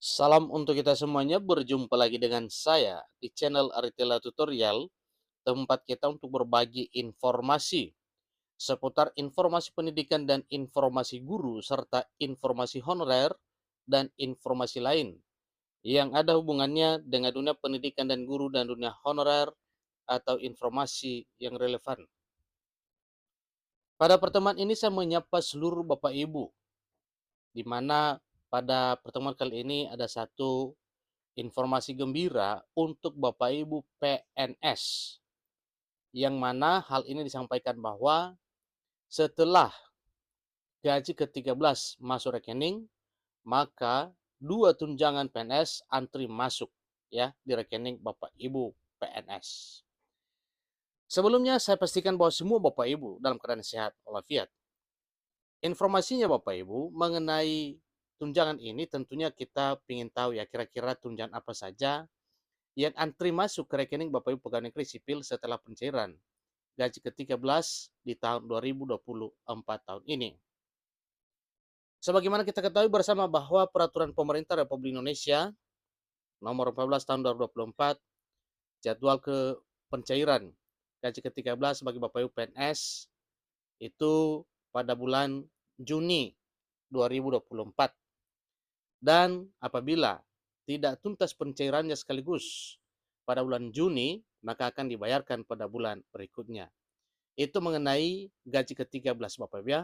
Salam untuk kita semuanya, berjumpa lagi dengan saya di channel Aritela Tutorial, tempat kita untuk berbagi informasi seputar informasi pendidikan dan informasi guru, serta informasi honorer dan informasi lain yang ada hubungannya dengan dunia pendidikan dan guru dan dunia honorer atau informasi yang relevan. Pada pertemuan ini saya menyapa seluruh Bapak Ibu, di mana pada pertemuan kali ini ada satu informasi gembira untuk Bapak Ibu PNS, yang mana hal ini disampaikan bahwa setelah gaji ke-13 masuk rekening, maka dua tunjangan PNS antri masuk ya di rekening Bapak Ibu PNS. Sebelumnya saya pastikan bahwa semua Bapak Ibu dalam keadaan sehat walafiat. Informasinya Bapak Ibu mengenai tunjangan ini tentunya kita ingin tahu ya kira-kira tunjangan apa saja yang antri masuk ke rekening Bapak Ibu pegawai negeri sipil setelah pencairan gaji ke-13 di tahun 2024 tahun ini. Sebagaimana kita ketahui bersama bahwa peraturan pemerintah Republik Indonesia nomor 14 tahun 2024 jadwal ke pencairan gaji ke-13 bagi Bapak Ibu PNS itu pada bulan Juni 2024, dan apabila tidak tuntas pencairannya sekaligus pada bulan Juni, maka akan dibayarkan pada bulan berikutnya. Itu mengenai gaji ke-13 Bapak Ibu ya.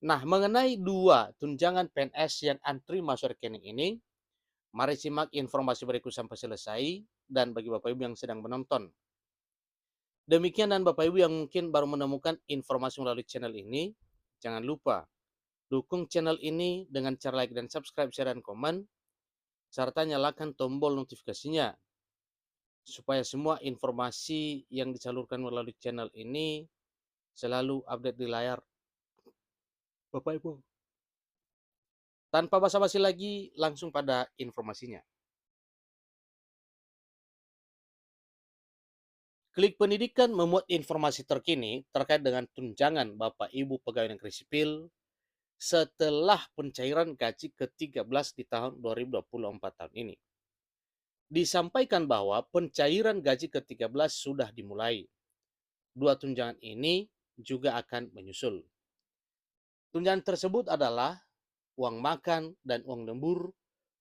Nah, mengenai dua tunjangan PNS yang antri masuk rekening ini, mari simak informasi berikut sampai selesai, dan bagi Bapak Ibu yang sedang menonton. Demikian, dan Bapak Ibu yang mungkin baru menemukan informasi melalui channel ini, jangan lupa dukung channel ini dengan cara like dan subscribe, share, dan komen, serta nyalakan tombol notifikasinya supaya semua informasi yang disalurkan melalui channel ini selalu update di layar Bapak Ibu. Tanpa basa-basi lagi, langsung pada informasinya. Klik Pendidikan memuat informasi terkini terkait dengan tunjangan Bapak Ibu Pegawai Negeri Sipil setelah pencairan gaji ke-13 di tahun 2024 tahun ini. Disampaikan bahwa pencairan gaji ke-13 sudah dimulai. Dua tunjangan ini juga akan menyusul. Tunjangan tersebut adalah uang makan dan uang lembur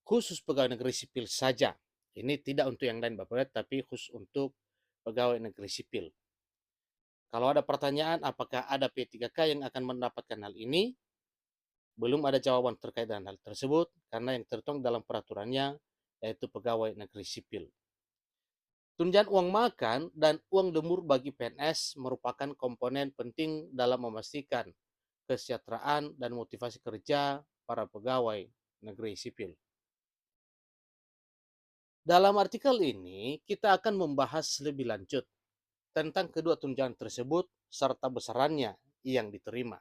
khusus pegawai negeri sipil saja. Ini tidak untuk yang lain Bapak, tapi khusus untuk pegawai negeri sipil. Kalau ada pertanyaan apakah ada P3K yang akan mendapatkan hal ini, belum ada jawaban terkait dengan hal tersebut karena yang tertuang dalam peraturannya yaitu pegawai negeri sipil. Tunjangan uang makan dan uang lembur bagi PNS merupakan komponen penting dalam memastikan kesejahteraan dan motivasi kerja para pegawai negeri sipil. Dalam artikel ini, kita akan membahas lebih lanjut tentang kedua tunjangan tersebut serta besarannya yang diterima.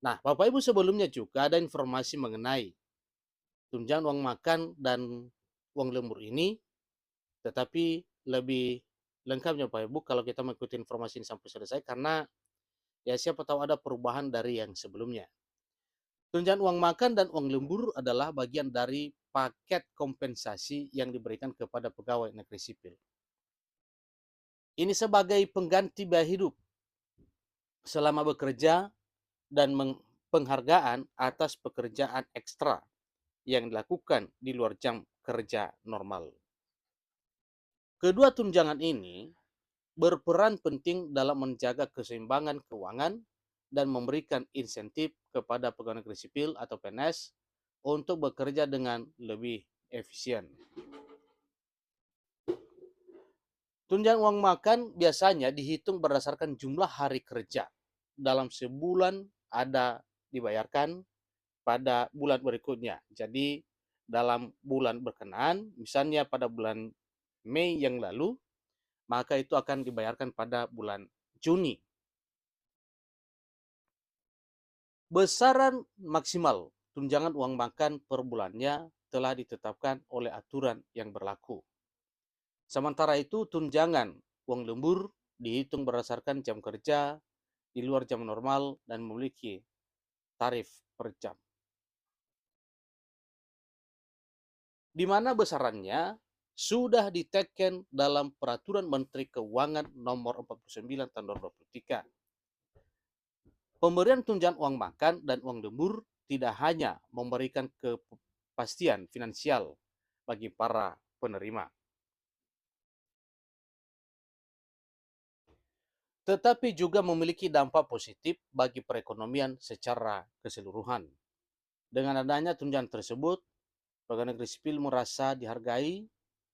Nah, Bapak Ibu, sebelumnya juga ada informasi mengenai tunjangan uang makan dan uang lembur ini, tetapi lebih lengkapnya Bapak Ibu kalau kita mengikuti informasi ini sampai selesai, karena ya siapa tahu ada perubahan dari yang sebelumnya. Tunjangan uang makan dan uang lembur adalah bagian dari paket kompensasi yang diberikan kepada pegawai negeri sipil. Ini sebagai pengganti biaya hidup selama bekerja dan penghargaan atas pekerjaan ekstra yang dilakukan di luar jam kerja normal. Kedua tunjangan ini berperan penting dalam menjaga keseimbangan keuangan dan memberikan insentif kepada pegawai negeri sipil atau PNS untuk bekerja dengan lebih efisien. Tunjangan uang makan biasanya dihitung berdasarkan jumlah hari kerja dalam sebulan ada dibayarkan pada bulan berikutnya. Jadi dalam bulan berkenaan, misalnya pada bulan Mei yang lalu, maka itu akan dibayarkan pada bulan Juni. Besaran maksimal tunjangan uang makan per bulannya telah ditetapkan oleh aturan yang berlaku. Sementara itu, tunjangan uang lembur dihitung berdasarkan jam kerja di luar jam normal dan memiliki tarif per jam. di mana besarannya sudah diteken dalam Peraturan Menteri Keuangan Nomor 49 Tahun 2023. Pemberian tunjangan uang makan dan uang lembur tidak hanya memberikan kepastian finansial bagi para penerima, tetapi juga memiliki dampak positif bagi perekonomian secara keseluruhan. Dengan adanya tunjangan tersebut, pegawai negeri sipil merasa dihargai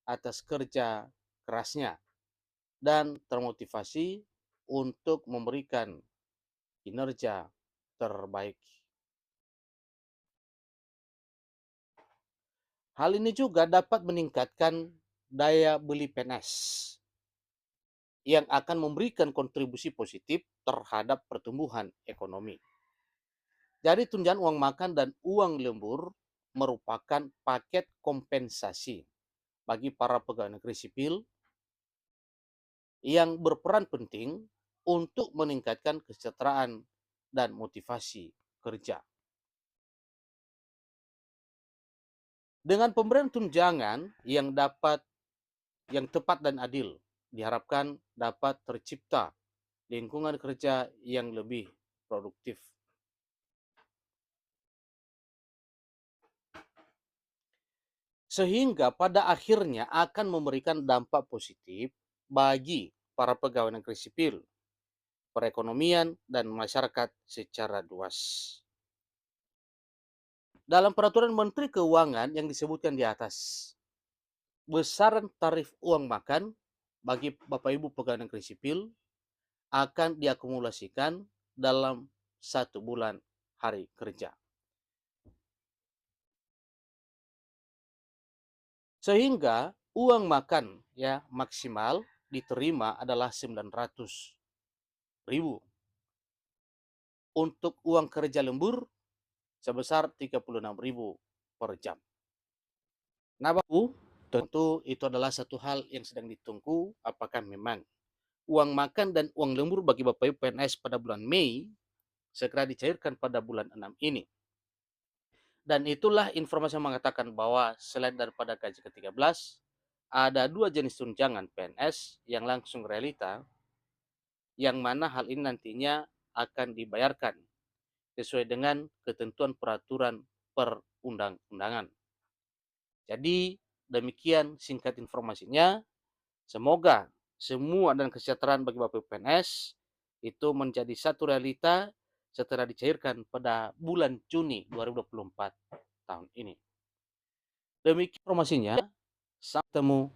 atas kerja kerasnya dan termotivasi untuk memberikan kinerja terbaik. Hal ini juga dapat meningkatkan daya beli PNS yang akan memberikan kontribusi positif terhadap pertumbuhan ekonomi. Jadi tunjangan uang makan dan uang lembur merupakan paket kompensasi bagi para pegawai negeri sipil yang berperan penting untuk meningkatkan kesejahteraan dan motivasi kerja. Dengan pemberian tunjangan yang tepat dan adil, diharapkan dapat tercipta lingkungan kerja yang lebih produktif. Sehingga pada akhirnya akan memberikan dampak positif bagi para pegawai negeri sipil, perekonomian, dan masyarakat secara luas. Dalam Peraturan Menteri Keuangan yang disebutkan di atas, besaran tarif uang makan bagi Bapak Ibu pegawai negeri sipil akan diakumulasikan dalam 1 bulan hari kerja. Sehingga uang makan ya maksimal diterima adalah 900.000. Untuk uang kerja lembur sebesar 36.000 per jam. Nah, Bapak, tentu itu adalah satu hal yang sedang ditunggu, apakah memang uang makan dan uang lembur bagi Bapak Ibu PNS pada bulan Mei segera dicairkan pada bulan 6 ini. Dan itulah informasi yang mengatakan bahwa selain daripada gaji ke-13, ada 2 jenis tunjangan PNS yang langsung realita, yang mana hal ini nantinya akan dibayarkan sesuai dengan ketentuan peraturan perundang-undangan. Jadi demikian singkat informasinya. Semoga semua dan kesejahteraan bagi Bapak PNS itu menjadi satu realita setelah dicairkan pada bulan Juni 2024 tahun ini. Demikian informasinya. Sampai ketemu.